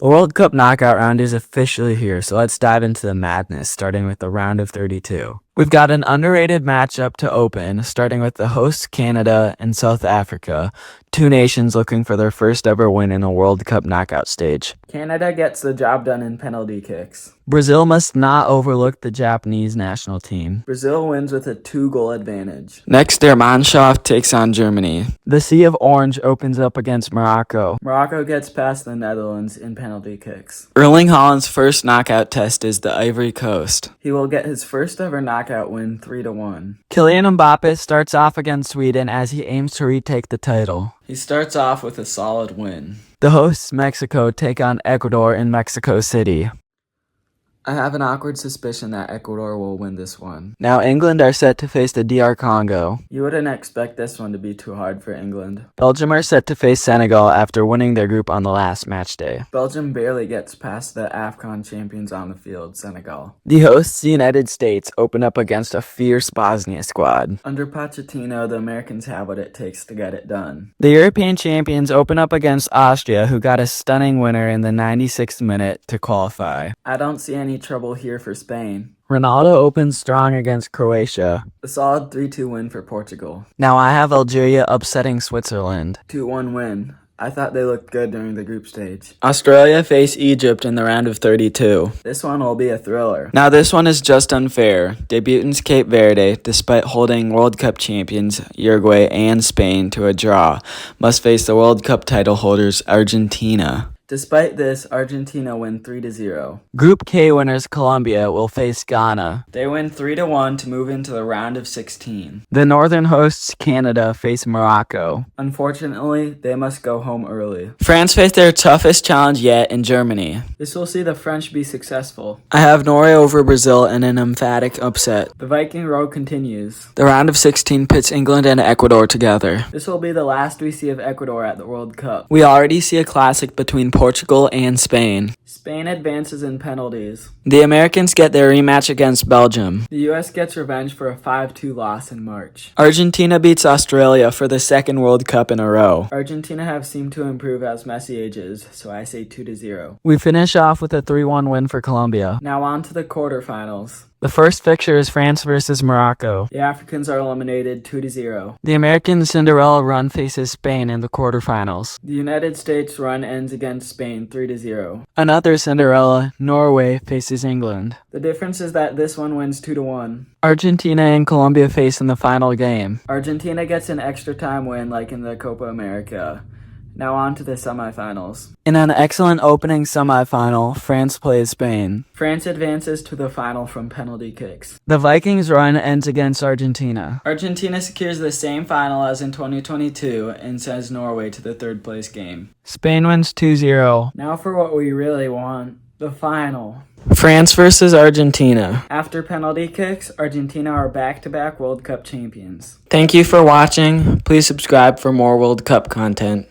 The World Cup knockout round is officially here, so let's dive into the madness, starting with the round of 32. We've got an underrated matchup to open, starting with the hosts Canada and South Africa, two nations looking for their first ever win in a World Cup knockout stage. Canada gets the job done in penalty kicks. Brazil must not overlook the Japanese national team. Brazil wins with a 2-goal advantage. Next, der Mannschaft takes on Germany. The Sea of Orange opens up against Morocco. Morocco gets past the Netherlands in penalty kicks. Erling Haaland's first knockout test is the Ivory Coast. He will get his first ever knockout win 3-1. Kylian Mbappe starts off against Sweden as he aims to retake the title. He starts off with a solid win. The hosts Mexico take on Ecuador in Mexico City. I have an awkward suspicion that Ecuador will win this one. Now England are set to face the DR Congo. You wouldn't expect this one to be too hard for England. Belgium are set to face Senegal after winning their group on the last match day. Belgium barely gets past the AFCON champions on the field, Senegal. The hosts, the United States, open up against a fierce Bosnia squad. Under Pochettino, the Americans have what it takes to get it done. The European champions open up against Austria, who got a stunning winner in the 96th minute to qualify. I don't see any trouble here for Spain. Ronaldo opens strong against Croatia. A solid 3-2 win for Portugal. Now I have Algeria upsetting Switzerland. 2-1 win. I thought they looked good during the group stage. Australia face Egypt in the round of 32. This one will be a thriller. Now this one is just unfair. Debutants Cape Verde, despite holding World Cup champions Uruguay and Spain to a draw, must face the World Cup title holders Argentina. Despite this, Argentina win 3-0. Group K winners Colombia will face Ghana. They win 3-1 to move into the round of 16. The northern hosts Canada face Morocco. Unfortunately, they must go home early. France face their toughest challenge yet in Germany. This will see the French be successful. I have Norway over Brazil in an emphatic upset. The Viking road continues. The round of 16 pits England and Ecuador together. This will be the last we see of Ecuador at the World Cup. We already see a classic between Portugal and Spain. Spain advances in penalties. The Americans get their rematch against Belgium. The US gets revenge for a 5-2 loss in March. Argentina beats Australia for the second World Cup in a row. Argentina have seemed to improve as Messi ages, so I say 2-0. We finish off with a 3-1 win for Colombia. Now on to the quarterfinals. The first fixture is France versus Morocco. The Africans are eliminated 2-0. The American Cinderella run faces Spain in the quarterfinals. The United States run ends against Spain 3-0. Another Cinderella, Norway, faces England. The difference is that this one wins 2-1. Argentina and Colombia face in the final game. Argentina gets an extra time win like in the Copa America. Now on to the semifinals. In an excellent opening semifinal, France plays Spain. France advances to the final from penalty kicks. The Vikings run ends against Argentina. Argentina secures the same final as in 2022 and sends Norway to the third place game. Spain wins 2-0. Now for what we really want, the final. France versus Argentina. After penalty kicks, Argentina are back-to-back World Cup champions. Thank you for watching. Please subscribe for more World Cup content.